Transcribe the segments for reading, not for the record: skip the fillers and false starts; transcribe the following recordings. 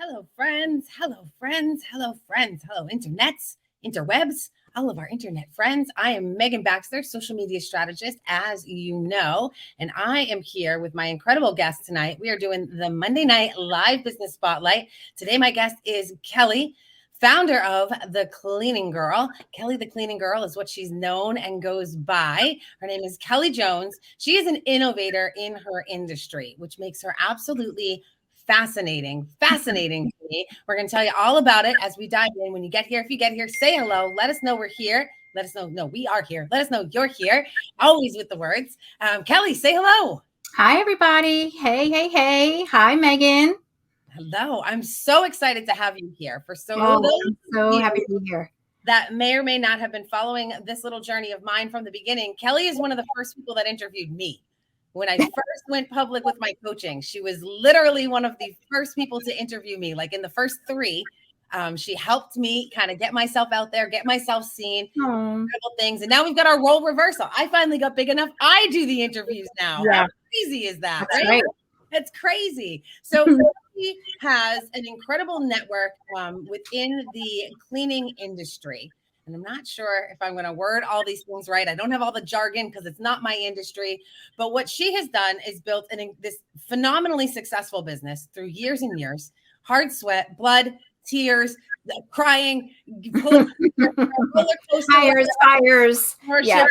Hello, friends. Hello, friends. Hello, friends. Hello, internets, interwebs, all of our internet friends. I am Megan Baxter, social media strategist, as you know, and I am here with my incredible guest tonight. We are doing the Monday Night Live Business Spotlight. Today, my guest is Kelly, founder of The Cleaning Girl. Kelly the Cleaning Girl is what she's known and goes by. Her name is Kelly Jones. She is an innovator in her industry, which makes her absolutely fascinating to me. We're going to tell you all about it as we dive in. When you get here, if you get here, say hello. Let us know we're here. Let us know. No, we are here. Let us know you're here. Always with the words. Kelly, say hello. Hi, everybody. Hey. Hi, Megan. Hello. I'm so excited to have you here. For I'm so happy to be here. That may or may not have been following this little journey of mine from the beginning. Kelly is one of the first people that interviewed me. When I first went public with my coaching, she was literally one of the first people to interview me, like in the first three. She helped me kind of get myself out there, get myself seen, incredible things. And now we've got our role reversal. I finally got big enough. I do the interviews now. Yeah. How crazy is that? That's right? That's crazy. So she has an incredible network within the cleaning industry. And I'm not sure if I'm going to word all these things right. I don't have all the jargon because it's not my industry. But what she has done is built this phenomenally successful business through years and years, hard sweat, blood, tears, crying, roller coaster, fires. Yeah.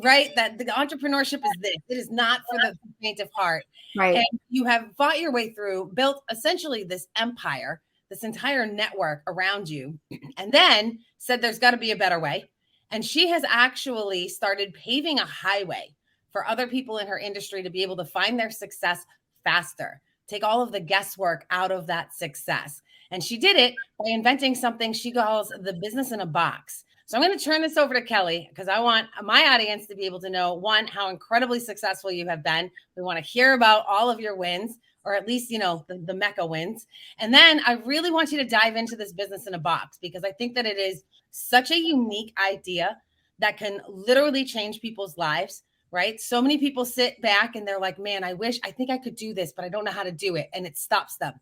Right? That the entrepreneurship is this. It is not for the faint of heart. Right. And you have fought your way through, built essentially this empire, this entire network around you, and then said there's got to be a better way. And she has actually started paving a highway for other people in her industry to be able to find their success faster, take all of the guesswork out of that success. And she did it by inventing something she calls the business in a box. So I'm going to turn this over to Kelly because I want my audience to be able to know, one, how incredibly successful you have been. We want to hear about all of your wins, or at least, the Mecca wins. And then I really want you to dive into this business in a box because I think that it is such a unique idea that can literally change people's lives, right? So many people sit back and they're like, man, I think I could do this, but I don't know how to do it. And it stops them.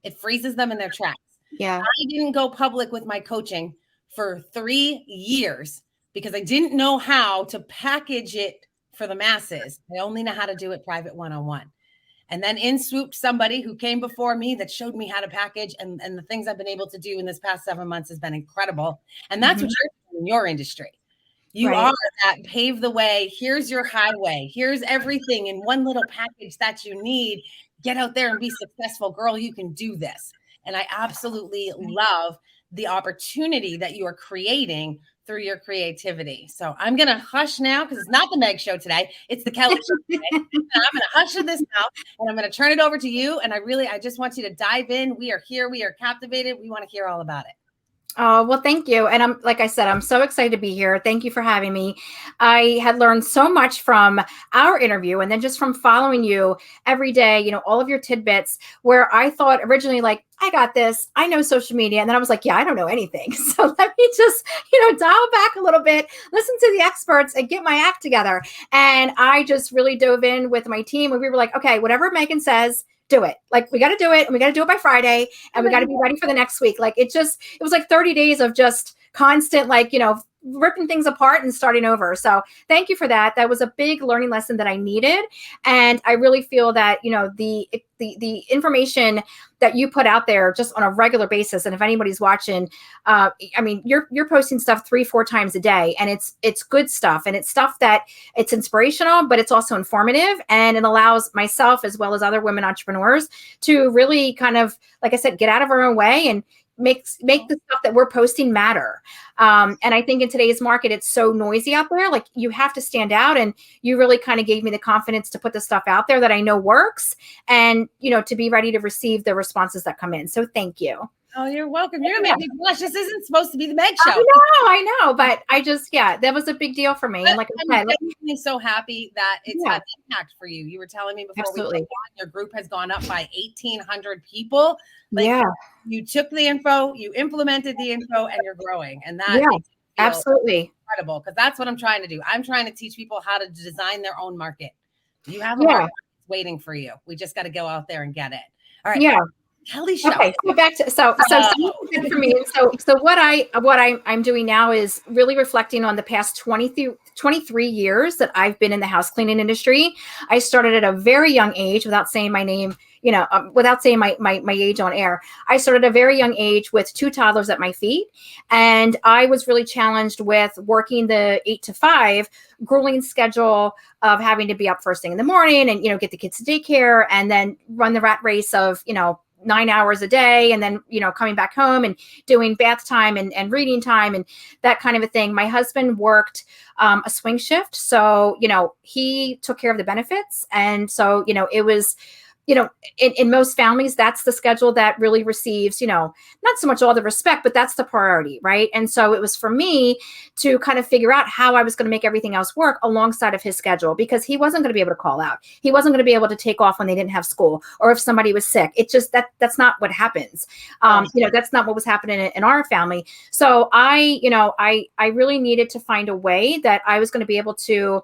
It freezes them in their tracks. Yeah. I didn't go public with my coaching for 3 years because I didn't know how to package it for the masses. I only know how to do it private one-on-one. And then in swooped somebody who came before me that showed me how to package, and the things I've been able to do in this past 7 months has been incredible. And that's what you're doing in your industry. You are that pave the way. Here's your highway. Here's everything in one little package that you need. Get out there and be successful. Girl, you can do this. And I absolutely love the opportunity that you are creating through your creativity. So I'm going to hush now because it's not the Meg show today. It's the Kelly show today. And I'm going to hush this now and I'm going to turn it over to you. And I just want you to dive in. We are here. We are captivated. We want to hear all about it. Oh, well, thank you. And like I said, I'm so excited to be here. Thank you for having me. I had learned so much from our interview and then just from following you every day, all of your tidbits where I thought originally like, I got this, I know social media. And then I was like, yeah, I don't know anything. So let me just, dial back a little bit, listen to the experts and get my act together. And I just really dove in with my team and we were like, okay, whatever Megan says, do it. Like we got to do it and we got to do it by Friday and we got to be ready for the next week. Like it was like 30 days of just constant, ripping things apart and starting over. So thank you for that. That was a big learning lesson that I needed. And I really feel that, the information that you put out there just on a regular basis. And if anybody's watching, you're posting stuff 3-4 times a day and it's good stuff. And it's stuff that it's inspirational, but it's also informative. And it allows myself as well as other women entrepreneurs to really kind of, like I said, get out of our own way and make the stuff that we're posting matter. And I think in today's market, it's so noisy out there. Like you have to stand out and you really kind of gave me the confidence to put the stuff out there that I know works and, to be ready to receive the responses that come in. So thank you. Oh, you're welcome. You're going to make me blush. This isn't supposed to be the Meg show. I know. But that was a big deal for me. And like I said, I'm so happy that it's had impact for you. You were telling me before we went on, your group has gone up by 1,800 people. You took the info, you implemented the info, and you're growing. And that absolutely incredible because that's what I'm trying to do. I'm trying to teach people how to design their own market. You have a market waiting for you. We just got to go out there and get it. All right. Yeah. Kelly show. Okay, so back to so good for me. And so I'm doing now is really reflecting on the past 23 years that I've been in the house cleaning industry. I started at a very young age, without saying my name, without saying my age on air. I started at a very young age with 2 toddlers at my feet, and I was really challenged with working the 8 to 5 grueling schedule of having to be up first thing in the morning and get the kids to daycare and then run the rat race of 9 hours a day, and then coming back home and doing bath time and reading time and that kind of a thing. My husband worked a swing shift, so he took care of the benefits, and so it was in most families, that's the schedule that really receives, not so much all the respect, but that's the priority, right? And so it was for me to kind of figure out how I was going to make everything else work alongside of his schedule, because he wasn't going to be able to call out. He wasn't going to be able to take off when they didn't have school, or if somebody was sick. It's just that's not what happens. That's not what was happening in our family. So I really needed to find a way that I was going to be able to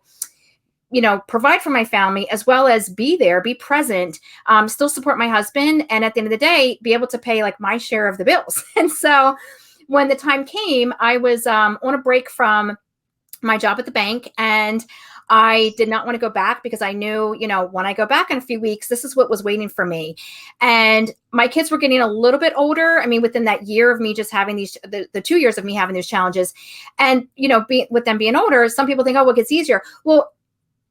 provide for my family, as well as be there, be present, still support my husband. And at the end of the day, be able to pay like my share of the bills. And so when the time came, I was on a break from my job at the bank, and I did not want to go back because I knew, when I go back in a few weeks, this is what was waiting for me. And my kids were getting a little bit older. I mean, within that year of me just having the 2 years of me having these challenges, and, with them being older, some people think, oh, well, it gets easier. Well,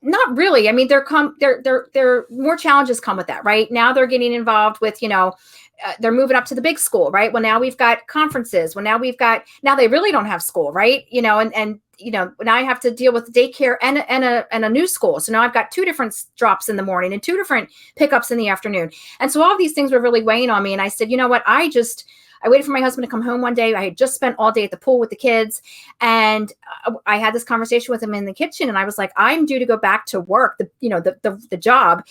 not really. I mean, there more challenges come with that, right? Now they're getting involved with, they're moving up to the big school, right? Well, now we've got conferences. Well, now they really don't have school, right? And now I have to deal with daycare and a new school. So now I've got 2 different drops in the morning and 2 different pickups in the afternoon. And so all of these things were really weighing on me. And I said, you know what? I waited for my husband to come home one day. I had just spent all day at the pool with the kids. And I had this conversation with him in the kitchen. And I was like, I'm due to go back to work, the job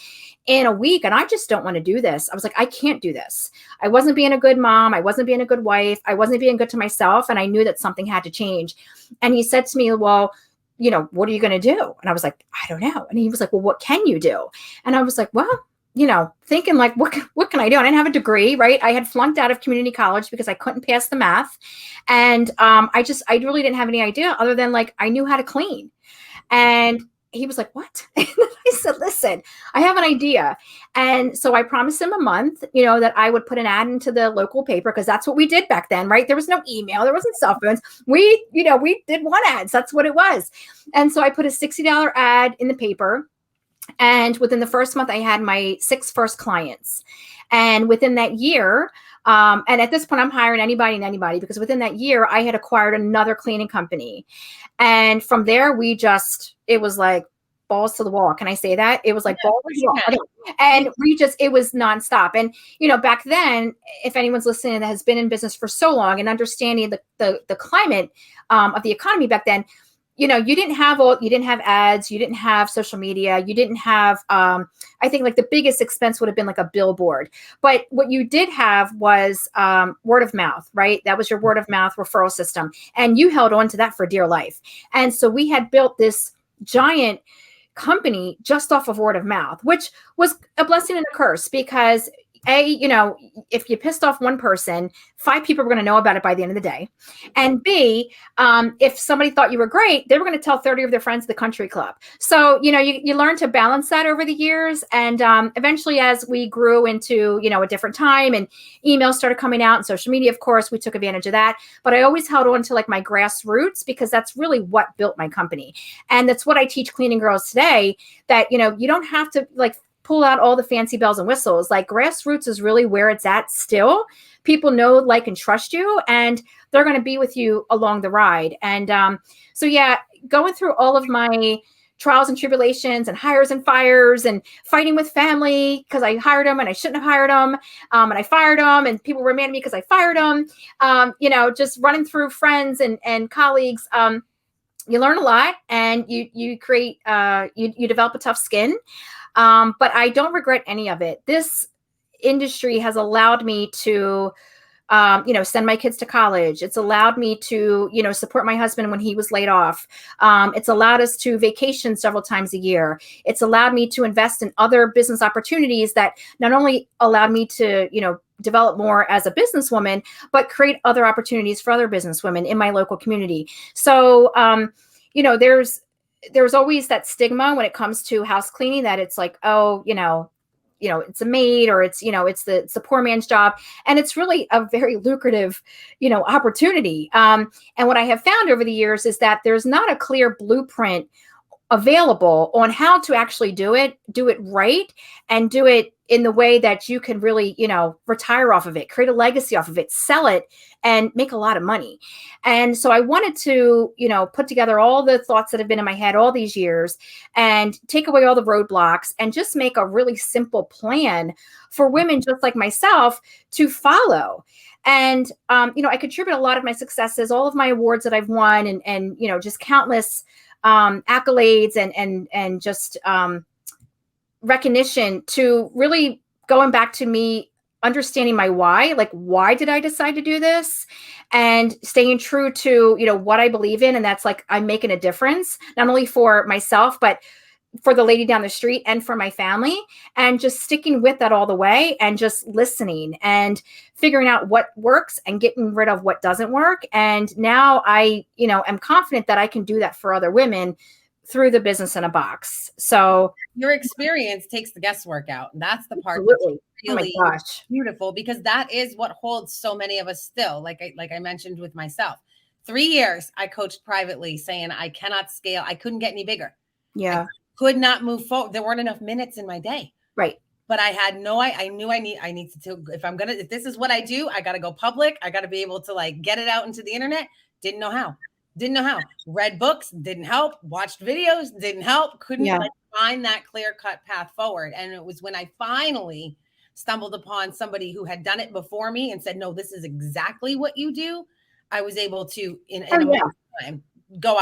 in a week. And I just don't want to do this. I was like, I can't do this. I wasn't being a good mom. I wasn't being a good wife. I wasn't being good to myself. And I knew that something had to change. And he said to me, well, what are you going to do? And I was like, I don't know. And he was like, well, what can you do? And I was like, well, thinking like, what can I do? I didn't have a degree, right? I had flunked out of community college because I couldn't pass the math. And I really didn't have any idea other than like, I knew how to clean. And he was like, what? And I said, listen, I have an idea. And so I promised him a month, that I would put an ad into the local paper, because that's what we did back then, right? There was no email. There wasn't cell phones. We did one ad. So that's what it was. And so I put a $60 ad in the paper. And within the first month, I had my 6 first clients. And within that year, and at this point, I'm hiring anybody and anybody, because within that year, I had acquired another cleaning company. And from there, it was like balls to the wall. Can I say that? It was like balls to the wall. And it was nonstop. And, back then, if anyone's listening that has been in business for so long and understanding the climate of the economy back then, you didn't have ads, you didn't have social media, you didn't have, I think like the biggest expense would have been like a billboard. But what you did have was word of mouth, right? That was your word of mouth referral system. And you held on to that for dear life. And so we had built this giant company just off of word of mouth, which was a blessing and a curse, because if you pissed off one person, 5 people were going to know about it by the end of the day. And B, if somebody thought you were great, they were going to tell 30 of their friends at the country club. So, you learn to balance that over the years. And eventually, as we grew into, a different time and emails started coming out and social media, of course, we took advantage of that. But I always held on to like my grassroots, because that's really what built my company. And that's what I teach cleaning girls today, that, you don't have to like pull out all the fancy bells and whistles. Like grassroots is really where it's at still. People know, like, and trust you, and they're going to be with you along the ride. And so, yeah, going through all of my trials and tribulations and hires and fires and fighting with family because I hired them and I shouldn't have hired them. And I fired them and people were mad at me because I fired them. Just running through friends and colleagues. You learn a lot, and you create, you develop a tough skin. But I don't regret any of it. This industry has allowed me to send my kids to college. It's allowed me to, support my husband when he was laid off. It's allowed us to vacation several times a year. It's allowed me to invest in other business opportunities that not only allowed me to, develop more as a businesswoman, but create other opportunities for other businesswomen in my local community. So, there's always that stigma when it comes to house cleaning, that it's like, oh, it's a maid, or it's the poor man's job. And it's really a very lucrative, opportunity. And what I have found over the years is that there's not a clear blueprint available on how to actually do it right, and do it in the way that you can really, retire off of it, create a legacy off of it, sell it, and make a lot of money. And so I wanted to, put together all the thoughts that have been in my head all these years, and take away all the roadblocks, and just make a really simple plan for women just like myself to follow. And, I contribute a lot of my successes, all of my awards that I've won, and just countless accolades and just recognition, to really going back to me understanding my why. Like, why did I decide to do this? And staying true to, what I believe in. And that's like, I'm making a difference, not only for myself, but for the lady down the street and for my family, and just sticking with that all the way, and just listening and figuring out what works and getting rid of what doesn't work. And now I, am confident that I can do that for other women through the Business in a Box. So your experience takes the guesswork out. And that's the part absolutely. that's really Oh my gosh. beautiful, because that is what holds so many of us still. Like I mentioned with myself, 3 years I coached privately, saying I cannot scale. I couldn't get any bigger. Yeah. Could not move forward. There weren't enough minutes in my day. Right. But I knew I need to, if this is what I do, I got to go public. I got to be able to like get it out into the internet. Didn't know how. Read books, didn't help. Watched videos, didn't help. Couldn't find that clear cut path forward. And it was when I finally stumbled upon somebody who had done it before me and said, no, this is exactly what you do. I was able to, in a month's time, go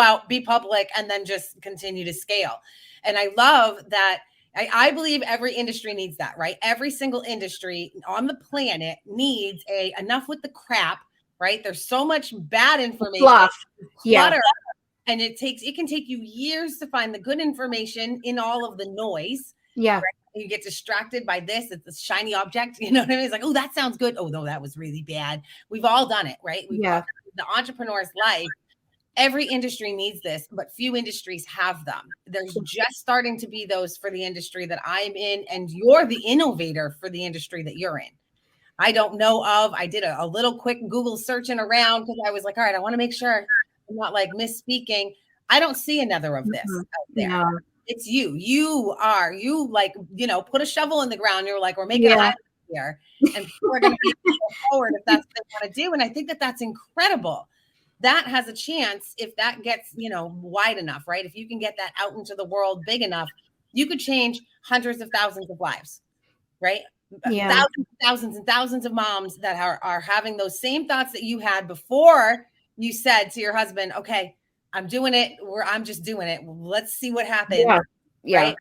out, be public, and then just continue to scale. And I love that. I believe every industry needs that, right? Every single industry on the planet needs enough with the crap, right? There's so much bad information, clutter, and it can take you years to find the good information in all of the noise. Yeah. Right? You get distracted by this. It's a shiny object. You know what I mean? It's like, oh, that sounds good. Oh, no, that was really bad. We've all done it, right? The entrepreneur's life. Every industry needs this, but few industries have them. There's just starting to be those for the industry that I'm in, and you're the innovator for the industry that you're in. I don't know of. I did a little quick Google searching around because I was like, all right, I want to make sure I'm not like misspeaking. I don't see another of this out there. No. It's you. You like, put a shovel in the ground. You're like, we're making a here, and we're going to be forward if that's what they want to do. And I think that that's incredible. That has a chance, if that gets, wide enough, right? If you can get that out into the world big enough, you could change hundreds of thousands of lives, right? Yeah. Thousands and thousands of moms that are having those same thoughts that you had before you said to your husband, okay, I'm doing it, or I'm just doing it. Let's see what happens. Yeah. Right?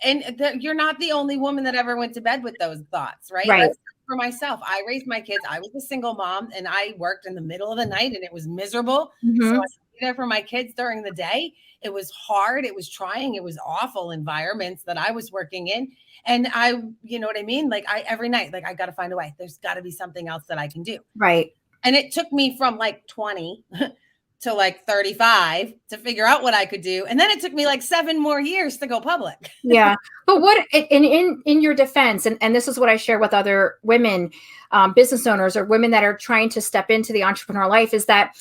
And you're not the only woman that ever went to bed with those thoughts, right? That's for myself. I raised my kids. I was a single mom, and I worked in the middle of the night, and it was miserable. Mm-hmm. So I was there for my kids during the day. It was hard. It was trying. It was awful environments that I was working in. And you know what I mean? Like every night, like I got to find a way. There's got to be something else that I can do. Right. And it took me from like 20 to like 35 to figure out what I could do. And then it took me like 7 more years to go public. Yeah. But what, in your defense, and this is what I share with other women, business owners, or women that are trying to step into the entrepreneur life, is that,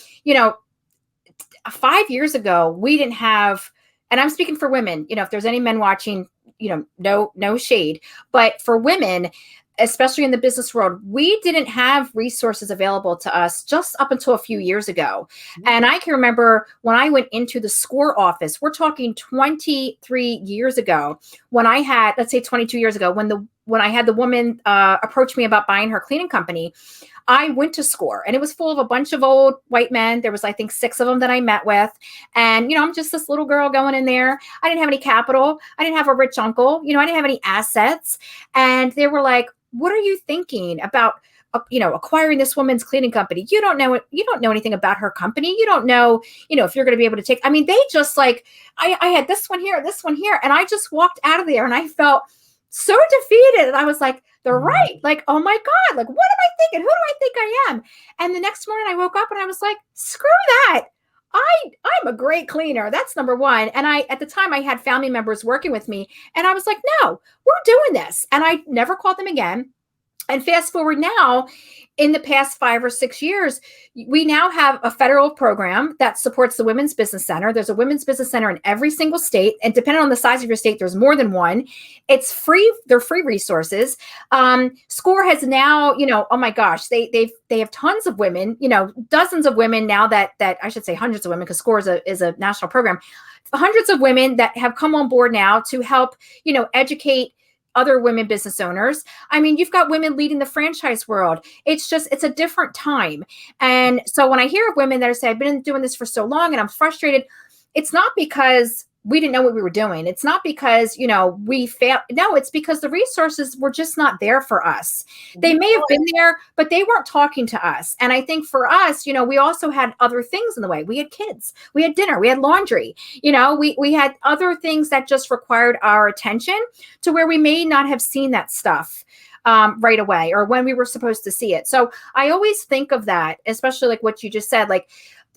5 years ago, we didn't have, and I'm speaking for women, if there's any men watching, no shade, but for women, especially in the business world, we didn't have resources available to us just up until a few years ago. Mm-hmm. And I can remember when I went into the SCORE office, we're talking 23 years ago, when I had, let's say 22 years ago, when I had the woman approach me about buying her cleaning company, I went to SCORE, and it was full of a bunch of old white men. There was, I think, 6 of them that I met with. And, I'm just this little girl going in there. I didn't have any capital. I didn't have a rich uncle. I didn't have any assets. And they were like, what are you thinking about acquiring this woman's cleaning company. You don't know anything about her company. You don't know, if you're going to be able to take, I mean, they just like, I had this one here, and I just walked out of there and I felt so defeated. And I was like, they're right. Like, oh my God, like, what am I thinking? Who do I think I am? And the next morning I woke up and I was like, screw that. I'm a great cleaner. That's number one. And at the time I had family members working with me and I was like, no, we're doing this. And I never called them again. And fast forward now, in the past 5 or 6 years, we now have a federal program that supports the Women's Business Center. There's a Women's Business Center in every single state. And depending on the size of your state, there's more than one. It's free. They're free resources. SCORE has now, oh my gosh, they have tons of women, dozens of women now that I should say hundreds of women, because SCORE is a national program. Hundreds of women that have come on board now to help, educate other women business owners. I mean, you've got women leading the franchise world. It's a different time. And so when I hear of women that are saying, I've been doing this for so long and I'm frustrated, it's not because we didn't know what we were doing. It's not because, we failed. No, it's because the resources were just not there for us. They may have been there, but they weren't talking to us. And I think for us, we also had other things in the way. We had kids, we had dinner, we had laundry, we had other things that just required our attention to where we may not have seen that stuff right away or when we were supposed to see it. So I always think of that, especially like what you just said, like,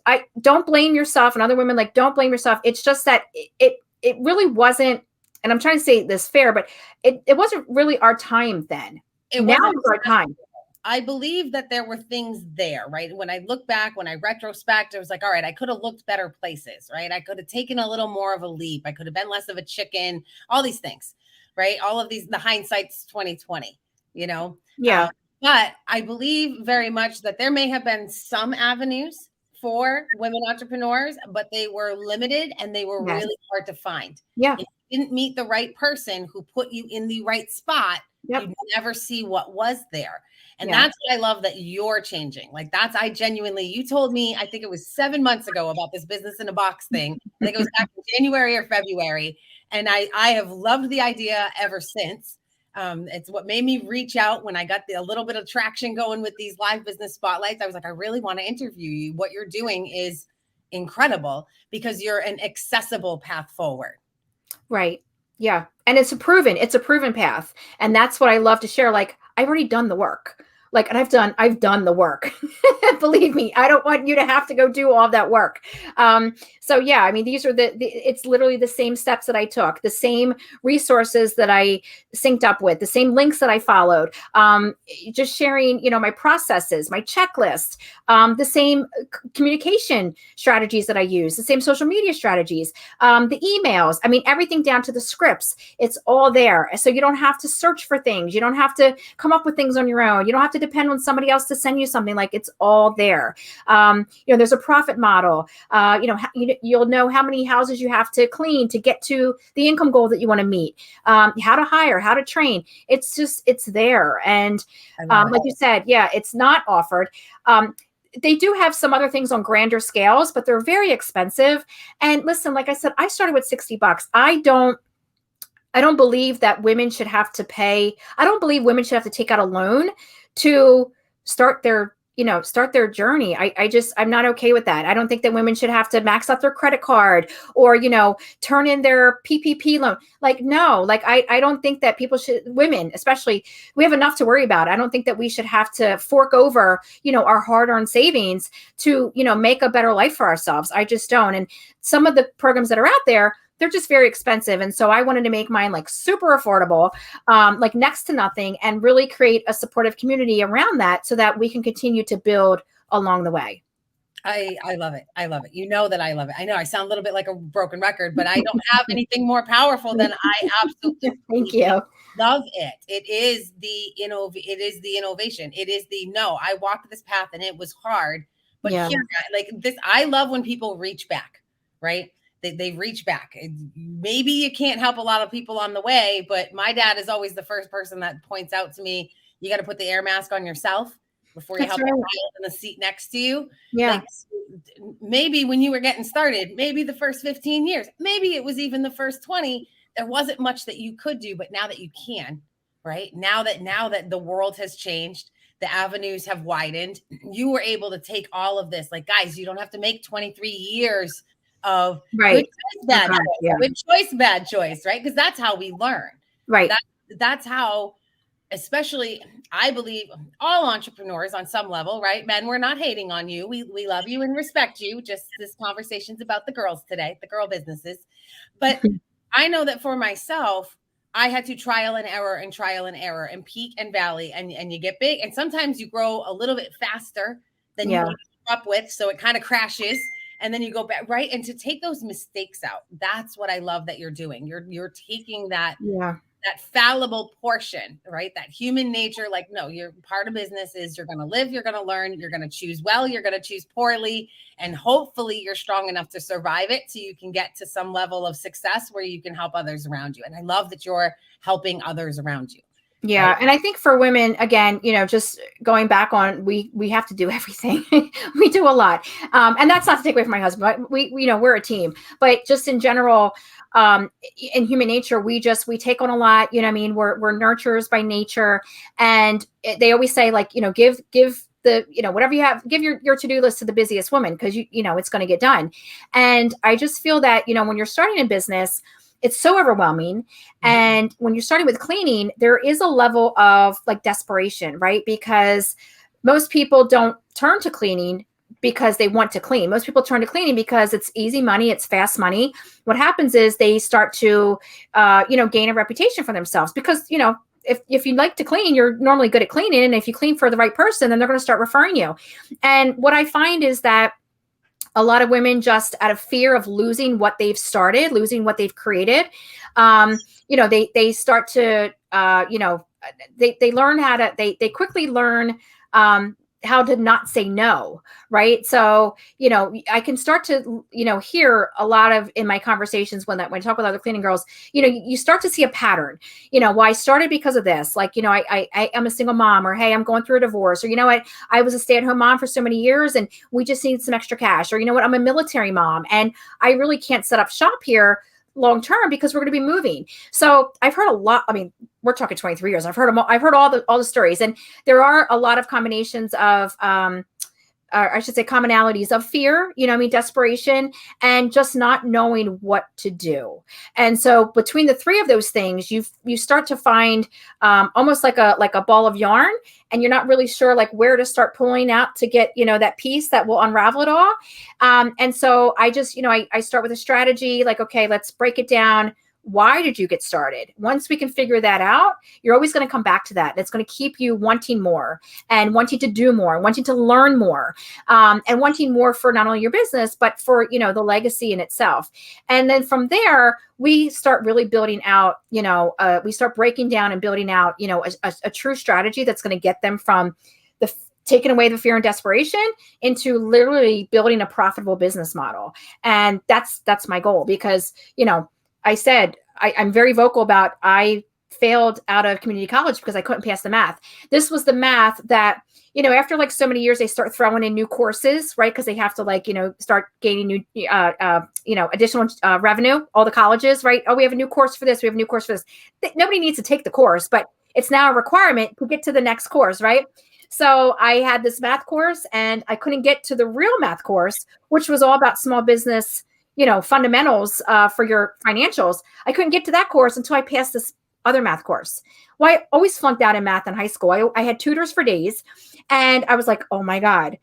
I don't blame yourself, and other women, like, don't blame yourself. It's just that it really wasn't, and I'm trying to say this fair, but it wasn't really our time then. Now it's our time. I believe that there were things there, right? When I look back, when I retrospect, it was like, all right, I could have looked better places, right? I could have taken a little more of a leap. I could have been less of a chicken, all these things, right? All of these, the hindsight's 2020, Yeah. But I believe very much that there may have been some avenues for women entrepreneurs, but they were limited and they were really hard to find. Yeah. If you didn't meet the right person who put you in the right spot, you'd never see what was there. And that's what I love that you're changing. Like you told me, I think it was 7 months ago, about this business in a box thing. I think it was back in January or February. And I have loved the idea ever since. It's what made me reach out when I got a little bit of traction going with these live business spotlights. I was like, I really want to interview you. What you're doing is incredible because you're an accessible path forward. Right. Yeah. And it's a proven path. And that's what I love to share. Like, I've already done the work. Like, and I've done the work. Believe me, I don't want you to have to go do all that work. So yeah, I mean, these are it's literally the same steps that I took, the same resources that I synced up with, the same links that I followed, just sharing, my processes, my checklist, the same communication strategies that I use, the same social media strategies, the emails. I mean, everything down to the scripts, it's all there. So you don't have to search for things. You don't have to come up with things on your own. You don't have to depend on somebody else to send you something. Like, it's all there. There's a profit model. You'll know how many houses you have to clean to get to the income goal that you want to meet. How to hire, how to train. It's there. And like you said, it's not offered. They do have some other things on grander scales, but they're very expensive. And listen, like I said, I started with $60. I don't believe that women should have to pay. I don't believe women should have to take out a loan to start their journey. I'm not okay with that. I don't think that women should have to max out their credit card or, turn in their PPP loan. Like, no, like, I don't think that women, especially, we have enough to worry about. I don't think that we should have to fork over, our hard-earned savings to, make a better life for ourselves. I just don't. And some of the programs that are out there, they're just very expensive. And so I wanted to make mine like super affordable, like next to nothing, and really create a supportive community around that so that we can continue to build along the way. I love it. I love it. You know that I love it. I know I sound a little bit like a broken record, but I don't have anything more powerful than I absolutely Thank you. Love it. It is the innovation. It is no, I walked this path and it was hard, but here, like this, I love when people reach back, right? They reach back. Maybe you can't help a lot of people on the way, but my dad is always the first person that points out to me, you got to put the air mask on yourself before you help the child in the seat next to you. Yeah. Like, maybe when you were getting started, maybe the first 15 years, maybe it was even the first 20, there wasn't much that you could do, but now that you can, right? Now that the world has changed, the avenues have widened. You were able to take all of this, like, guys, you don't have to make 23 years of good Right. choice, Oh bad God, choice, yeah. good choice, bad choice, right? Because that's how we learn. Right. That's how, especially, I believe all entrepreneurs on some level, right? Men, we're not hating on you. We love you and respect you. Just this conversation's about the girls today, the girl businesses. But I know that for myself, I had to trial and error and peak and valley, and you get big. And sometimes you grow a little bit faster than you Yeah. can keep up with. So it kind of crashes. And then you go back, right? And to take those mistakes out, that's what I love that you're doing. You're taking Yeah. that fallible portion, right? That human nature, like, no, you're part of business is you're going to live, you're going to learn, you're going to choose well, you're going to choose poorly. And hopefully you're strong enough to survive it so you can get to some level of success where you can help others around you. And I love that you're helping others around you. Yeah. Right? And I think for women, again, just going back on, we have to do everything. We do a lot. And that's not to take away from my husband, but we're a team, but just in general, in human nature, we take on a lot, I mean, we're nurturers by nature. And they always say, like, give the, whatever you have, give your to-do list to the busiest woman, because it's going to get done. And I just feel that, when you're starting a business, it's so overwhelming. And when you're starting with cleaning, there is a level of like desperation, right? Because most people don't turn to cleaning because they want to clean. Most people turn to cleaning because it's easy money, it's fast money. What happens is they start to, gain a reputation for themselves because, if you like to clean, you're normally good at cleaning. And if you clean for the right person, then they're going to start referring you. And what I find is that a lot of women, just out of fear of losing what they've started, losing what they've created, they start to, they learn how to, they quickly learn how to not say no, right? So, I can start to, hear a lot of, in my conversations when I talk with other cleaning girls, you start to see a pattern, well, I started because of this, like, I am a single mom, or, hey, I'm going through a divorce, or, I was a stay-at-home mom for so many years and we just need some extra cash, or, I'm a military mom and I really can't set up shop here long term because we're going to be moving. So I've heard a lot. I mean, we're talking 23 years. I've heard them all, I've heard all the stories, and there are a lot of combinations of I should say commonalities of fear, desperation, and just not knowing what to do. And so between the three of those things, you start to find almost like a ball of yarn, and you're not really sure like where to start pulling out to get, that piece that will unravel it all. And so I just, I start with a strategy, like, okay, let's break it down. Why did you get started? Once we can figure that out, you're always going to come back to that. It's going to keep you wanting more and wanting to do more, wanting to learn more, and wanting more for not only your business, but for, the legacy in itself. And then from there, we start really building out, we start breaking down and building out, a true strategy that's going to get them from taking away the fear and desperation into literally building a profitable business model. And that's my goal, because, I said, I'm very vocal about, I failed out of community college because I couldn't pass the math. This was the math that, after like so many years, they start throwing in new courses, right? Because they have to like, start gaining new, additional revenue, all the colleges, right? Oh, we have a new course for this. We have a new course for this. Nobody needs to take the course, but it's now a requirement to get to the next course, right? So I had this math course and I couldn't get to the real math course, which was all about small business, fundamentals for your financials. I couldn't get to that course until I passed this other math course. Well, I always flunked out in math in high school. I had tutors for days, and I was like, oh my God,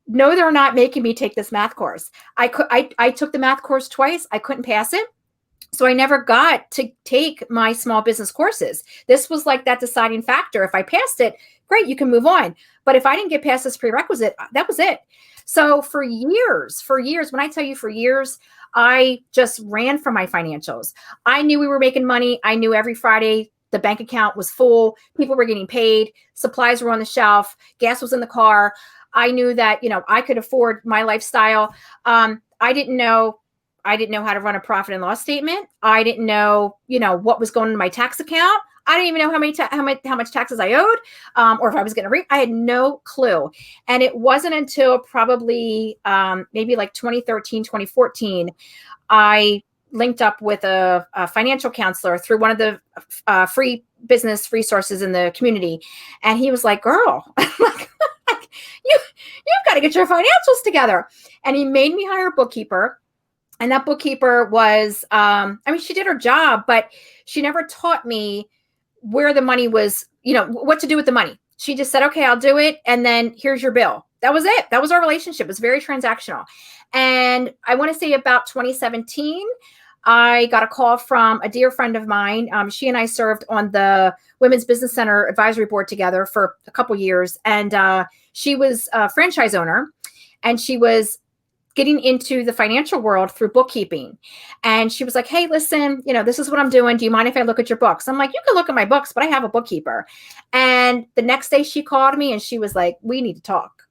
no, they're not making me take this math course. I took the math course twice. I couldn't pass it. So I never got to take my small business courses. This was like that deciding factor. If I passed it, great, you can move on. But if I didn't get past this prerequisite, that was it. So for years, when I tell you for years, I just ran from my financials. I knew we were making money. I knew every Friday the bank account was full. People were getting paid. Supplies were on the shelf. Gas was in the car. I knew that, I could afford my lifestyle. I didn't know how to run a profit and loss statement. I didn't know, what was going in my tax account. I didn't even know how much taxes I owed, or if I was going to I had no clue. And it wasn't until probably maybe like 2013, 2014, I linked up with a financial counselor through one of the free business resources in the community. And he was like, girl, like, you've got to get your financials together. And he made me hire a bookkeeper. And that bookkeeper was, I mean, she did her job, but she never taught me where the money was, what to do with the money. She just said, okay, I'll do it. And then here's your bill. That was it. That was our relationship. It was very transactional. And I want to say about 2017, I got a call from a dear friend of mine. She and I served on the Women's Business Center advisory board together for a couple years. And she was a franchise owner, and she was getting into the financial world through bookkeeping. And she was like, hey, listen, this is what I'm doing. Do you mind if I look at your books? I'm like, you can look at my books, but I have a bookkeeper. And the next day she called me and she was like, we need to talk.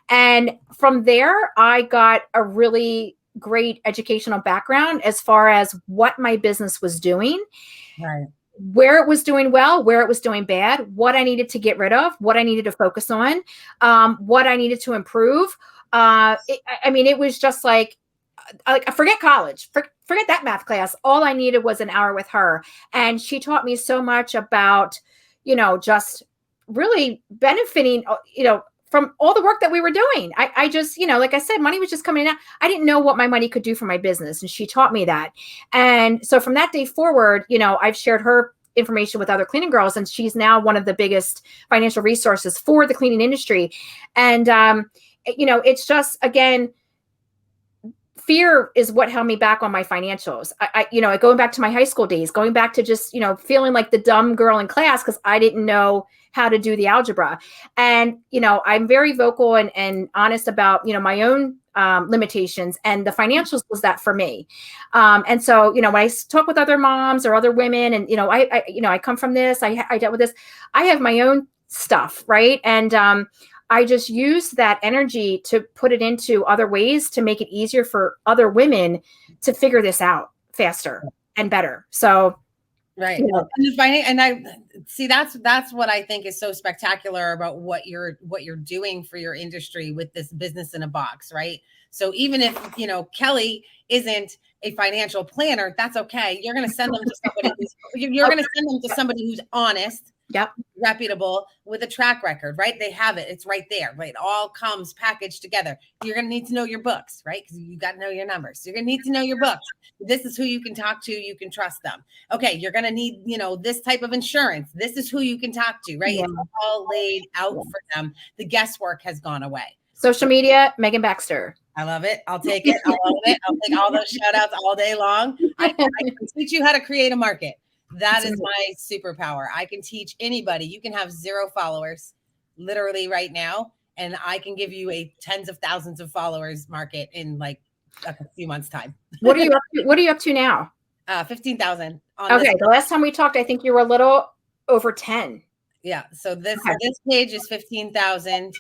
And from there, I got a really great educational background as far as what my business was doing, right, where it was doing well, where it was doing bad, what I needed to get rid of, what I needed to focus on, what I needed to improve. It was just like forget college, forget that math class. All I needed was an hour with her. And she taught me so much about, just really benefiting, from all the work that we were doing. I just, like I said, money was just coming out. I didn't know what my money could do for my business. And she taught me that. And so from that day forward, I've shared her information with other cleaning girls, and she's now one of the biggest financial resources for the cleaning industry. And, it's just, again, fear is what held me back on my financials. Going back to my high school days, going back to just, feeling like the dumb girl in class because I didn't know how to do the algebra. And, I'm very vocal and honest about, my own limitations, and the financials was that for me. And so, when I talk with other moms or other women, and, I come from this, I dealt with this, I have my own stuff. Right. And, I just use that energy to put it into other ways to make it easier for other women to figure this out faster and better. So, right. And I see that's what I think is so spectacular about what you're doing for your industry with this business in a box, right? So even if, Kelly isn't a financial planner, that's okay. You're going to send them to somebody you're going to send them to somebody who's honest. Yep. Reputable, with a track record, right? They have it. It's right there, right? It all comes packaged together. You're going to need to know your books, right? Because you got to know your numbers. So you're going to need to know your books. This is who you can talk to. You can trust them. Okay. You're going to need, this type of insurance. This is who you can talk to, right? Yeah. It's all laid out for them. The guesswork has gone away. Social media, Megan Baxter. I love it. I'll take it. I love it. I'll take all those shout outs all day long. I can teach you how to create a market. That is my superpower. I can teach anybody. You can have 0 followers literally right now, and I can give you a tens of thousands of followers market in like a few months' time. What are you up to now? 15,000. Okay. The last time we talked, I think you were a little over 10. Yeah. So this page is 15,000.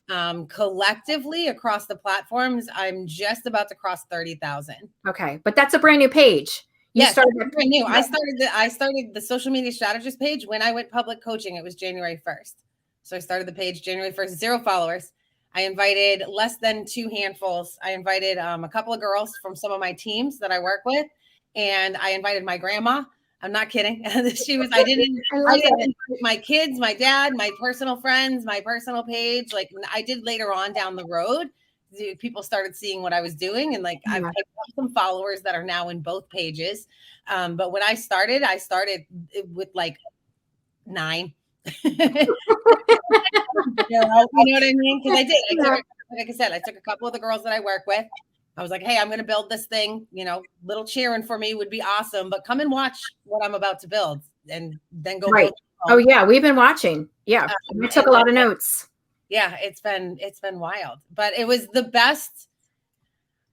Collectively across the platforms, I'm just about to cross 30,000. Okay. But that's a brand new page. Yes, brand new. I started the social media strategist page when I went public coaching. It was January 1st. So I started the page January 1st, 0 followers. I invited less than 2 handfuls. I invited a couple of girls from some of my teams that I work with, and I invited my grandma. I'm not kidding. I didn't invite my kids, my dad, my personal friends, my personal page. Like I did later on down the road. People started seeing what I was doing, and I've picked up some followers that are now in both pages. But when I started with like 9. You know what I mean? Because I did. Like I said, I took a couple of the girls that I work with. I was like, hey, I'm going to build this thing. Little cheering for me would be awesome, but come and watch what I'm about to build, and then go. Right. Oh yeah, we've been watching. Yeah, we took a lot of notes. Yeah, it's been wild, but it was the best.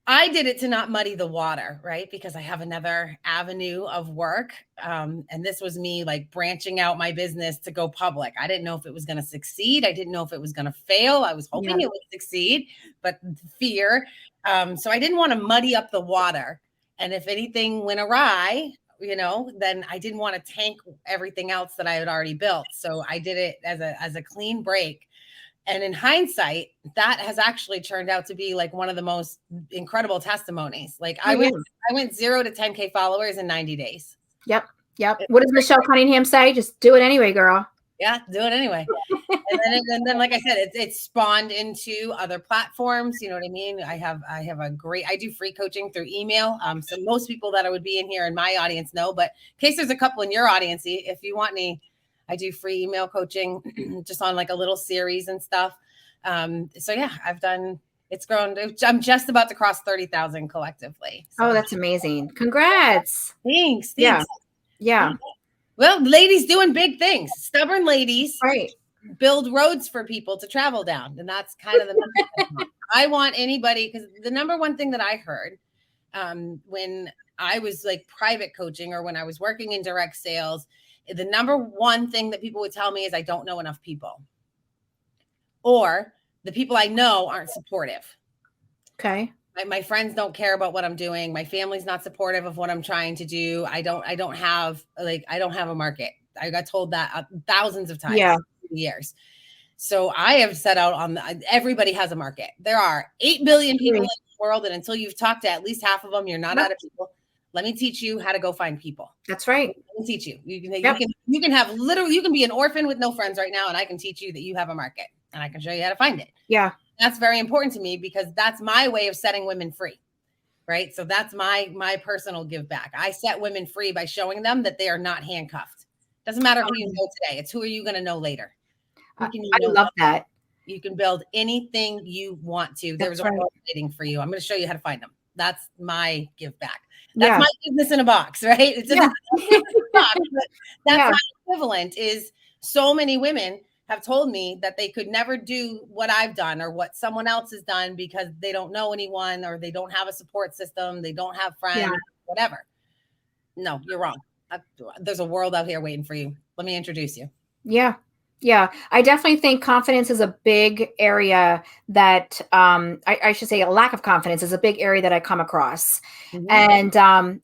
I did it to not muddy the water, right? Because I have another avenue of work. And this was me like branching out my business to go public. I didn't know if it was going to succeed. I didn't know if it was going to fail. I was hoping it would succeed, but fear. So I didn't want to muddy up the water. And if anything went awry, then I didn't want to tank everything else that I had already built. So I did it as a clean break. And in hindsight, that has actually turned out to be like one of the most incredible testimonies. Like I went 0 to 10K followers in 90 days. Yep. What does Michelle Cunningham say? Just do it anyway, girl. Yeah, do it anyway. And then, like I said, it's spawned into other platforms. You know what I mean? I do free coaching through email. So most people that would be in here in my audience know, but in case there's a couple in your audience, if you want me, I do free email coaching just on like a little series and stuff. So yeah, it's grown. I'm just about to cross 30,000 collectively. So. Oh, that's amazing. Congrats. Thanks. Yeah. Well, ladies doing big things. Stubborn ladies build roads for people to travel down. And that's kind of the I want anybody, because the number one thing that I heard when I was like private coaching or when I was working in direct sales, the number one thing that people would tell me is I don't know enough people. Or the people I know aren't supportive. Okay. My friends don't care about what I'm doing. My family's not supportive of what I'm trying to do. I don't have a market. I got told that thousands of times in years. So I have set out on everybody has a market. There are 8 billion people in the world. And until you've talked to at least half of them, you're not out of people. Let me teach you how to go find people. That's right. Let me teach you. You can have literally, you can be an orphan with no friends right now. And I can teach you that you have a market and I can show you how to find it. Yeah. That's very important to me because that's my way of setting women free, right? So that's my personal give back. I set women free by showing them that they are not handcuffed. Doesn't matter who you know today. It's who are you going to know later. I love that. You can build anything you want to. There's a world waiting for you. I'm going to show you how to find them. That's my give back. That's my business in a box, right? It's a box, but that's my equivalent is so many women have told me that they could never do what I've done or what someone else has done because they don't know anyone or they don't have a support system. They don't have friends, whatever. No, you're wrong. There's a world out here waiting for you. Let me introduce you. Yeah. Yeah. I definitely think confidence is a big area that, I should say a lack of confidence is a big area that I come across. Mm-hmm. And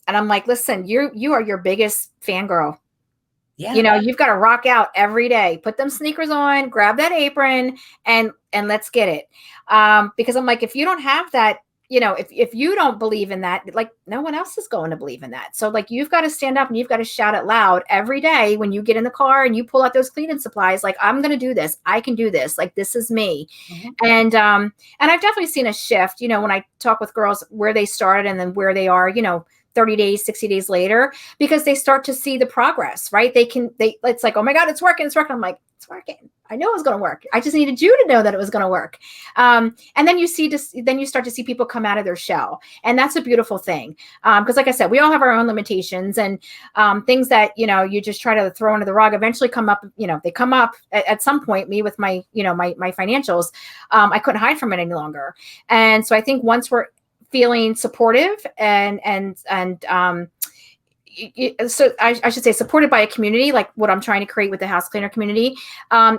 I'm like, listen, you are your biggest fangirl. Yeah. You know, you've got to rock out every day, put them sneakers on, grab that apron and let's get it. Because I'm like, if you don't have that, you know, if you don't believe in that, like no one else is going to believe in that. So like, you've got to stand up and you've got to shout it loud every day when you get in the car and you pull out those cleaning supplies. Like, I'm going to do this. I can do this. Like, this is me. Mm-hmm. And I've definitely seen a shift, you know, when I talk with girls where they started and then where they are, you know, 30 days, 60 days later, because they start to see the progress, right? It's like, oh my God, it's working. I'm like, it's working. I know it was going to work. I just needed you to know that it was going to work. And then you start to see people come out of their shell. And that's a beautiful thing. Because like I said, we all have our own limitations and things that, you know, you just try to throw under the rug eventually come up, you know, they come up at some point, me with my, you know, my financials, I couldn't hide from it any longer. And so I think once we're feeling supportive so I should say supported by a community, like what I'm trying to create with the house cleaner community,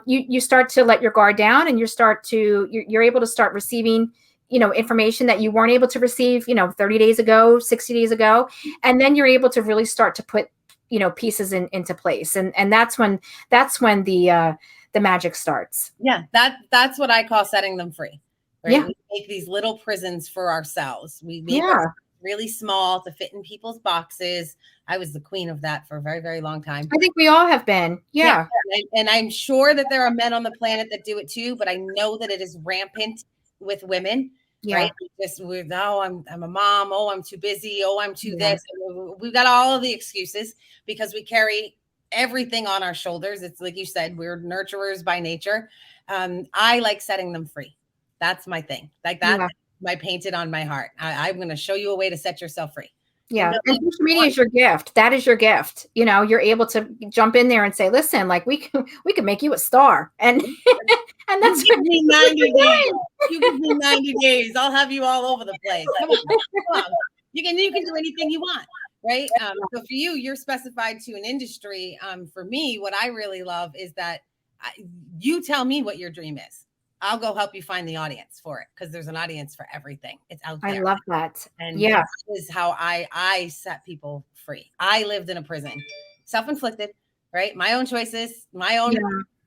you start to let your guard down and you're able to start receiving, you know, information that you weren't able to receive, you know, 30 days ago, 60 days ago. And then you're able to really start to put, you know, pieces into place. And that's when the magic starts. Yeah. That's what I call setting them free. Right? Yeah. We make these little prisons for ourselves. We make them really small to fit in people's boxes. I was the queen of that for a very, very long time. I think we all have been. Yeah. And I'm sure that there are men on the planet that do it too, but I know that it is rampant with women. Yeah. Right. I'm a mom. Oh, I'm too busy. Oh, I'm too this. We've got all of the excuses because we carry everything on our shoulders. It's like you said, we're nurturers by nature. I like setting them free. That's my thing. Like that, I painted on my heart. I'm going to show you a way to set yourself free. Yeah. And social media is your gift. That is your gift. You know, you're able to jump in there and say, listen, like we can make you a star. And that's you give me 90 days. You give me 90 days. I'll have you all over the place. Come on. You can do anything you want. Right. So for you're specified to an industry. For me, what I really love is that you tell me what your dream is. I'll go help you find the audience for it because there's an audience for everything. It's out there. I love that. And this is how I set people free. I lived in a prison, self-inflicted, right? My own choices, my own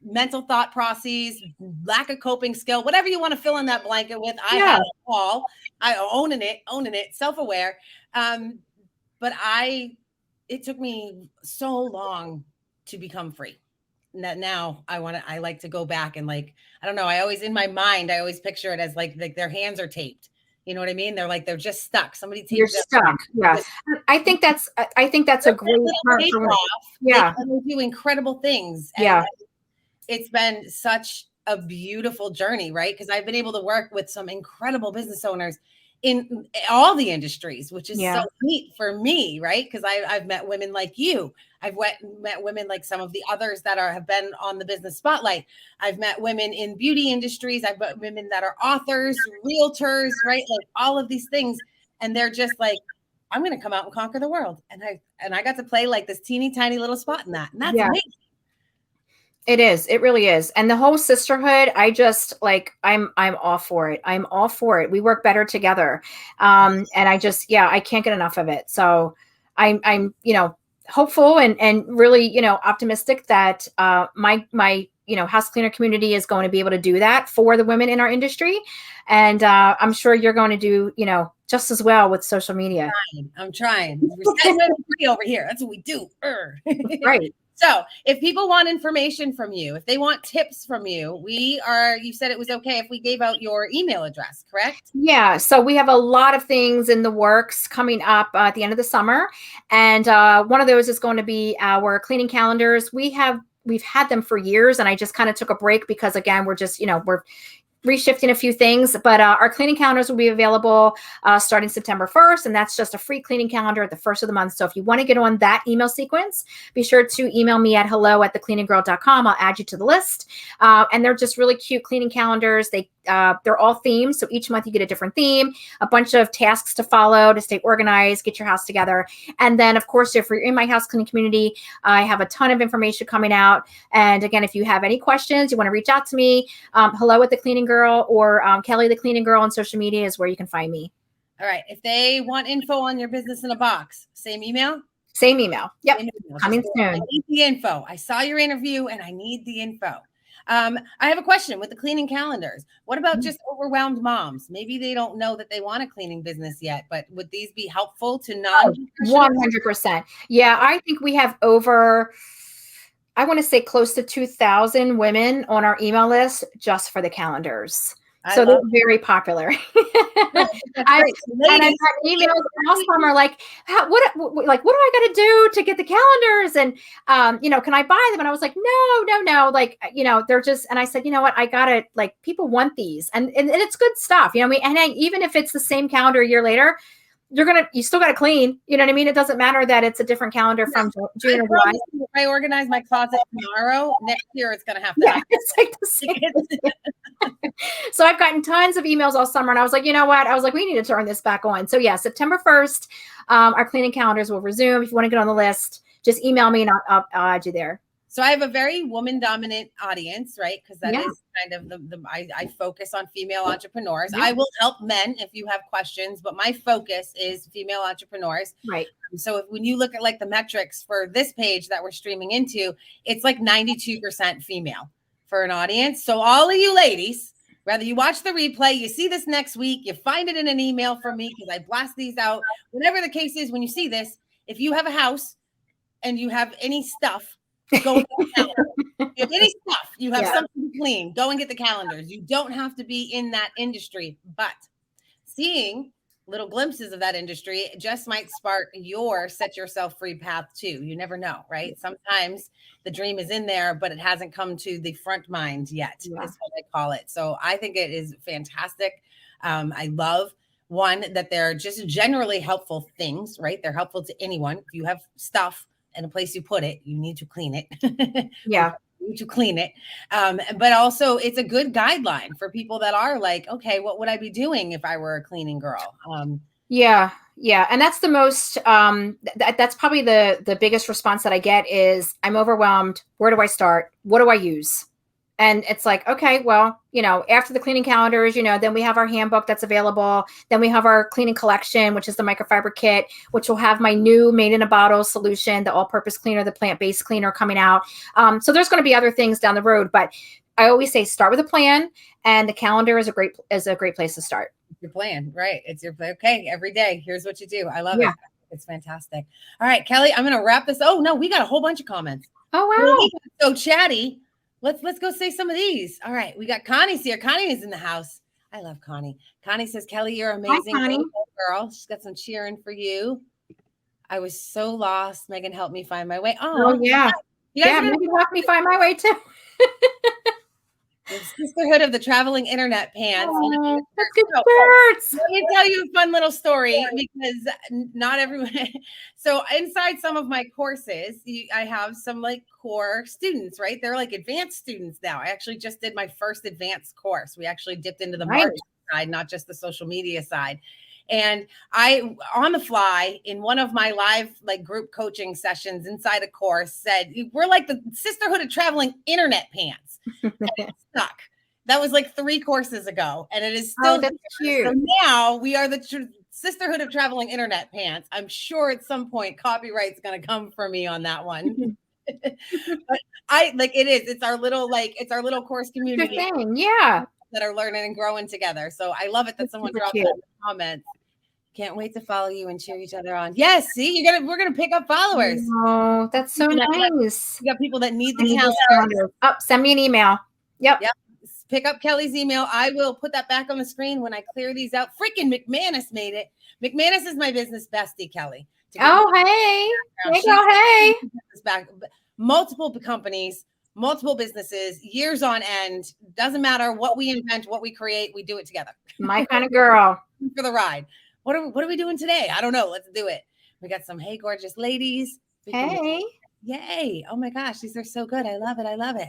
mental thought processes, lack of coping skill, whatever you want to fill in that blanket with. I Yeah. have it all. I owning it, self-aware. But it took me so long to become free. Now I like to go back and like, I don't know. I always, in my mind, I always picture it as like their hands are taped. You know what I mean? They're just stuck. Somebody You're taped them. stuck. Yeah. I think that's a great part for women. Yeah. They do incredible things. And Yeah. it's been such a beautiful journey, right? Because I've been able to work with some incredible business owners in all the industries, which is so neat for me, right? Because I've met women like you. I've met women like some of the others that have been on the business spotlight. I've met women in beauty industries. I've met women that are authors, realtors, right? Like all of these things. And they're just like, I'm going to come out and conquer the world. And I got to play like this teeny tiny little spot in that. And that's amazing. It is. It really is. And the whole sisterhood, I just like, I'm all for it. I'm all for it. We work better together. And I just, I can't get enough of it. So I'm, hopeful and really, optimistic that, my house cleaner community is going to be able to do that for the women in our industry. And, I'm sure you're going to do, just as well with social media. I'm trying. We're setting women free over here. That's what we do. Right. So if people want information from you, if they want tips from you, you said it was okay if we gave out your email address, correct? Yeah. So we have a lot of things in the works coming up at the end of the summer. And one of those is going to be our cleaning calendars. We've had them for years, and I just kind of took a break because, again, we're just, we're reshifting a few things, but our cleaning calendars will be available starting September 1st. And that's just a free cleaning calendar at the first of the month. So if you want to get on that email sequence, be sure to email me at hello@thecleaninggirl.com. I'll add you to the list. And they're just really cute cleaning calendars. They're all themed. So each month you get a different theme, a bunch of tasks to follow to stay organized, get your house together. And then, of course, if you're in my house cleaning community, I have a ton of information coming out. And again, if you have any questions, you want to reach out to me, hello@thecleaninggirl or Kelly the Cleaning Girl on social media is where you can find me. All right. If they want info on your business in a box, same email? Same email. Yep. Same email. Coming soon. I need the info. I saw your interview and I need the info. I have a question with the cleaning calendars. What about just overwhelmed moms? Maybe they don't know that they want a cleaning business yet, but would these be helpful to non-nutritional? 100%. Yeah, I think we have I want to say close to 2,000 women on our email list just for the calendars. So they're very popular. I've got emails all summer like, what do I got to do to get the calendars? And, can I buy them? And I was like, no. Like, they're just, and I said, you know what? I got to, like, people want these and it's good stuff. And even if it's the same calendar a year later, you still got to clean. You know what I mean? It doesn't matter that it's a different calendar from June or July. If I organize my closet tomorrow, next year it's going to have to happen. It's like the same. So I've gotten tons of emails all summer, and I was like, you know what? I was like, we need to turn this back on. So yeah, September 1st, our cleaning calendars will resume. If you want to get on the list, just email me and I'll add you there. So I have a very woman-dominant audience, right? Because that is kind of I focus on female entrepreneurs. I will help men if you have questions, but my focus is female entrepreneurs. Right. So when you look at like the metrics for this page that we're streaming into, it's like 92% female for an audience. So all of you ladies, whether you watch the replay, you see this next week, you find it in an email from me because I blast these out. Whatever the case is, when you see this, if you have a house and you have any stuff, go get the calendar. If you have any stuff, you have something to clean, go and get the calendars. You don't have to be in that industry, but seeing little glimpses of that industry just might spark your set yourself free path too. You never know, right? Sometimes the dream is in there, but it hasn't come to the front mind yet, is what I call it. So I think it is fantastic. I love that they're just generally helpful things, right? They're helpful to anyone. If you have stuff and a place you put it, you need to clean it. Yeah. You need to clean it. But also it's a good guideline for people that are like, okay, what would I be doing if I were a cleaning girl? Yeah. And that's the most, that's probably the biggest response that I get is I'm overwhelmed. Where do I start? What do I use? And it's like, okay, well, after the cleaning calendars, then we have our handbook that's available. Then we have our cleaning collection, which is the microfiber kit, which will have my new made in a bottle solution, the all-purpose cleaner, the plant-based cleaner coming out. So there's going to be other things down the road, but I always say start with a plan, and the calendar is a great place to start. Your plan, right? It's your plan. Okay, every day. Here's what you do. I love it. It's fantastic. All right, Kelly, I'm going to wrap this. Oh no, we got a whole bunch of comments. Oh wow, so chatty. Let's go say some of these. All right, we got Connie's here. Connie is in the house. I love Connie. Connie says, Kelly, you're amazing. Hi, Connie. Girl. She's got some cheering for you. I was so lost. Megan helped me find my way. Oh yeah. Megan helped me find my way too. The Sisterhood of the Traveling Internet Pants. Oh, that's good birds. Let me tell you a fun little story, because not everyone. So inside some of my courses, I have some like core students, right? They're like advanced students now. I actually just did my first advanced course. We actually dipped into the marketing side, not just the social media side. And I, on the fly, in one of my live like group coaching sessions inside a course, said, we're like the Sisterhood of Traveling Internet Pants. And it stuck. That was like 3 courses ago, and it is still that's cute. So now we are the Sisterhood of Traveling Internet Pants. I'm sure at some point copyright's going to come for me on that one. But I like it is. It's our little course community. That are learning and growing together. So I love it that someone dropped that in the comments. Can't wait to follow you and cheer each other on. Yes, see, we're gonna pick up followers. Oh, that's so nice. You got people that need the calendar. Oh, send me an email. Yep. Pick up Kelly's email. I will put that back on the screen when I clear these out. Freaking McManus made it. McManus is my business bestie, Kelly. Oh, hey. Hey. Back. Multiple companies, multiple businesses, years on end. Doesn't matter what we invent, what we create, we do it together. My kind of girl. For the ride. What are we doing today? I don't know. Let's do it. We got some hey gorgeous ladies. Hey. Yay. Oh my gosh, these are so good. I love it.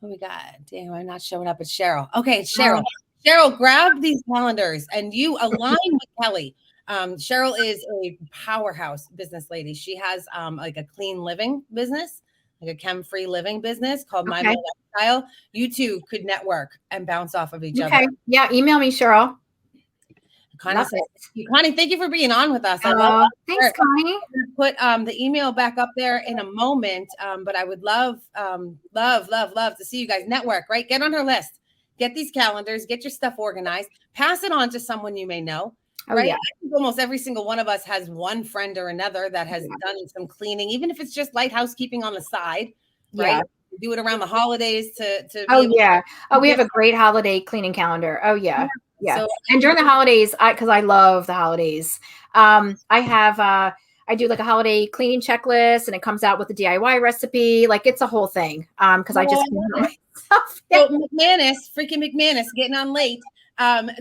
What we got? Damn, I'm not showing up. It's Cheryl. Okay, it's Cheryl. Cheryl, grab these calendars and you align with Kelly. Cheryl is a powerhouse business lady. She has like a clean living business, like a chem-free living business called My Lifestyle. You two could network and bounce off of each other. Yeah, email me, Cheryl. Connie, thank you for being on with us. I love it. Thanks, Connie. I'm going to put the email back up there in a moment, but I would love to see you guys network, right? Get on her list. Get these calendars. Get your stuff organized. Pass it on to someone you may know, right? Yeah. I think almost every single one of us has one friend or another that has done some cleaning, even if it's just light housekeeping on the side, right? Yeah. Do it around the holidays we have a great holiday cleaning calendar. Oh yeah. Yeah. So, and during the holidays, because I love the holidays, I do like a holiday cleaning checklist, and it comes out with a DIY recipe. Like it's a whole thing. Because I just myself. So freaking McManus, getting on late.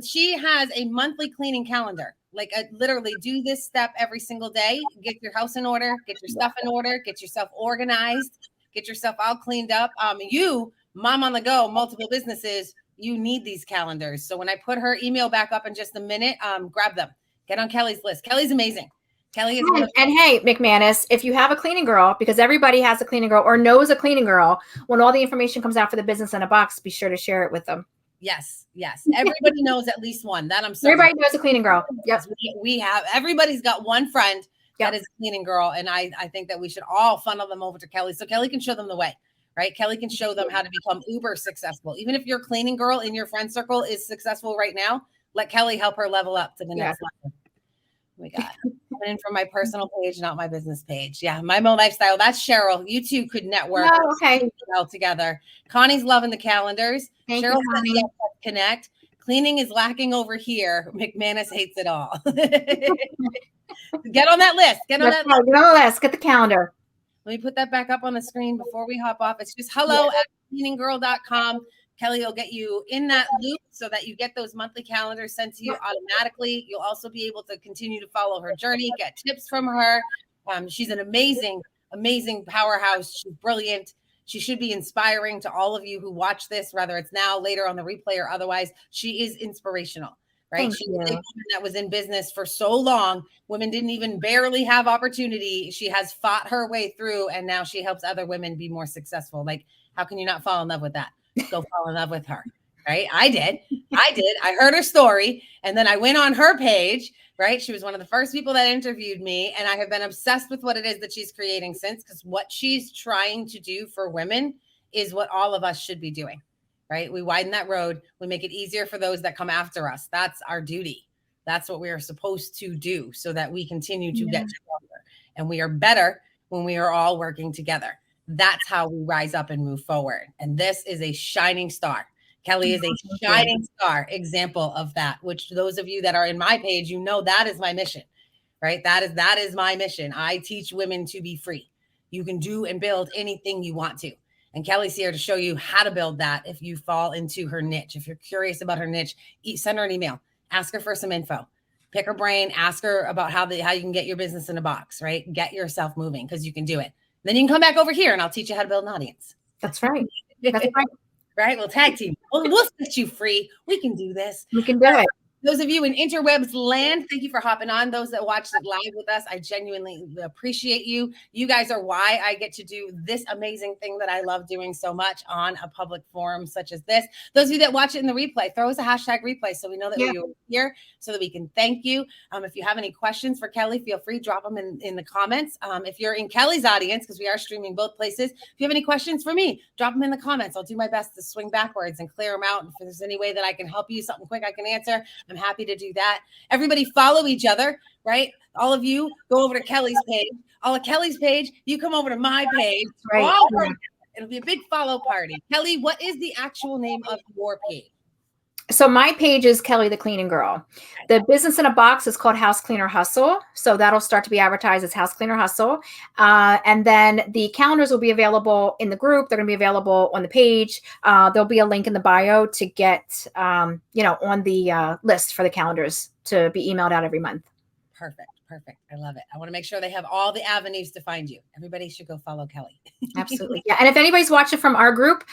She has a monthly cleaning calendar. Like literally do this step every single day. Get your house in order. Get your stuff in order. Get yourself organized. Get yourself all cleaned up. You, mom on the go, multiple businesses. You need these calendars. So when I put her email back up in just a minute, grab them. Get on Kelly's list. Kelly's amazing. Kelly is and hey, McManus, if you have a cleaning girl, because everybody has a cleaning girl or knows a cleaning girl, when all the information comes out for the business in a box, be sure to share it with them. Yes. Everybody knows at least one. That I'm sorry. Everybody knows a cleaning girl. Yes, we have. Everybody's got one friend that is a cleaning girl, and I think that we should all funnel them over to Kelly so Kelly can show them the way. Right? Kelly can show them how to become uber successful. Even if your cleaning girl in your friend circle is successful right now, let Kelly help her level up to the next level. We got coming in from my personal page, not my business page. Yeah, My Mo Lifestyle. That's Cheryl. You two could network well together. Connie's loving the calendars. Cheryl says, yes, let's connect. Cleaning is lacking over here. McManus hates it all. Get on that list. Get on the list. Get the calendar. Let me put that back up on the screen before we hop off. It's just hello@cleaninggirl.com. Kelly will get you in that loop so that you get those monthly calendars sent to you automatically. You'll also be able to continue to follow her journey, get tips from her. She's an amazing powerhouse. She's brilliant. She should be inspiring to all of you who watch this, whether it's now, later on the replay, or otherwise. She is inspirational. Right. She's a woman that was in business for so long. Women didn't even barely have opportunity. She has fought her way through, and now she helps other women be more successful. Like, how can you not fall in love with that? go fall in love with her. Right? I did. I heard her story, and then I went on her page. Right? She was one of the first people that interviewed me, and I have been obsessed with what it is that she's creating since, because what she's trying to do for women is what all of us should be doing. Right? We widen that road. We make it easier for those that come after us. That's our duty. That's what we are supposed to do, so that we continue to get stronger, and we are better when we are all working together. That's how we rise up and move forward. And this is a shining star. Kelly is a shining star example of that, which those of you that are in my page, you know, that is my mission, right? That is my mission. I teach women to be free. You can do and build anything you want to. And Kelly's here to show you how to build that if you fall into her niche. If you're curious about her niche, send her an email, ask her for some info, pick her brain, ask her about how you can get your business in a box, right? Get yourself moving, because you can do it. Then you can come back over here and I'll teach you how to build an audience. That's right. That's right. Right? We'll tag team. We'll set you free. We can do this. We can do it. Those of you in interwebs land, thank you for hopping on. Those that watched it live with us, I genuinely appreciate you. You guys are why I get to do this amazing thing that I love doing so much on a public forum such as this. Those of you that watch it in the replay, throw us a hashtag replay so we know that you're here, so that we can thank you. If you have any questions for Kelly, feel free, drop them in the comments. If you're in Kelly's audience, because we are streaming both places, if you have any questions for me, drop them in the comments. I'll do my best to swing backwards and clear them out. And if there's any way that I can help you, something quick I can answer, I'm happy to do that. Everybody follow each other, right? All of you go over to Kelly's page. All of Kelly's page, you come over to my page. Right. It'll be a big follow party. Kelly, what is the actual name of your page? So my page is Kelly the Cleaning Girl. The business in a box is called House Cleaner Hustle. So that'll start to be advertised as House Cleaner Hustle. And then the calendars will be available in the group. They're going to be available on the page. There'll be a link in the bio to get, on the list for the calendars to be emailed out every month. Perfect. I love it. I want to make sure they have all the avenues to find you. Everybody should go follow Kelly. Absolutely. Yeah. And if anybody's watching from our group,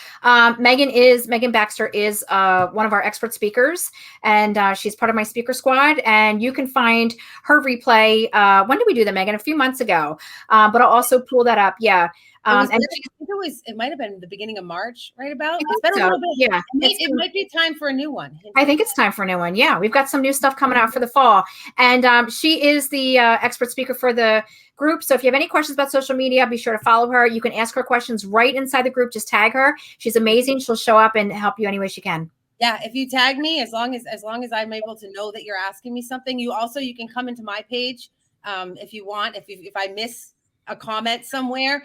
Megan Baxter is one of our expert speakers, and she's part of my speaker squad. And you can find her replay. When did we do that, Megan? A few months ago. But I'll also pull that up. Yeah. It might have been the beginning of March, right about. It's been a little bit. Yeah. It might be time for a new one. I think it's time for a new one. Yeah. We've got some new stuff coming out for the fall. And she is the expert speaker for the group. So if you have any questions about social media, be sure to follow her. You can ask her questions right inside the group. Just tag her. She's amazing. She'll show up and help you any way she can. Yeah, if you tag me, as long as I'm able to know that you're asking me something, you can come into my page if you want. If I miss a comment somewhere,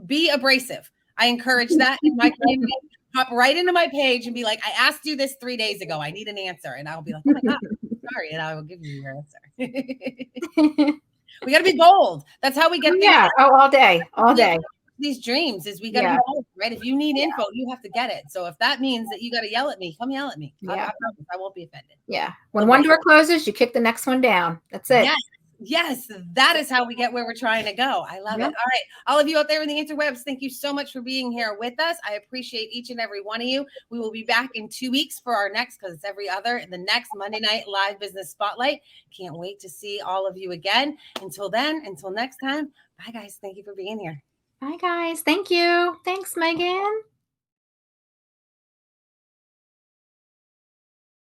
be abrasive. I encourage that in my community. Hop right into my page and be like, I asked you this 3 days ago. I need an answer. And I'll be like, oh my God, sorry. And I will give you your answer. We got to be bold. That's how we get there. Yeah. Oh, all day. These dreams is we got to be bold, right? If you need info, you have to get it. So if that means that you got to yell at me, come yell at me. I promise I won't be offended. Yeah. When one door closes, you kick the next one down. That's it. Yes, that is how we get where we're trying to go. I love it. All right. All of you out there in the interwebs, thank you so much for being here with us. I appreciate each and every one of you. We will be back in 2 weeks for our next, because it's every other, the next Monday Night Live Business Spotlight. Can't wait to see all of you again. Until then, until next time, bye guys. Thank you for being here. Bye guys. Thank you. Thanks, Megan.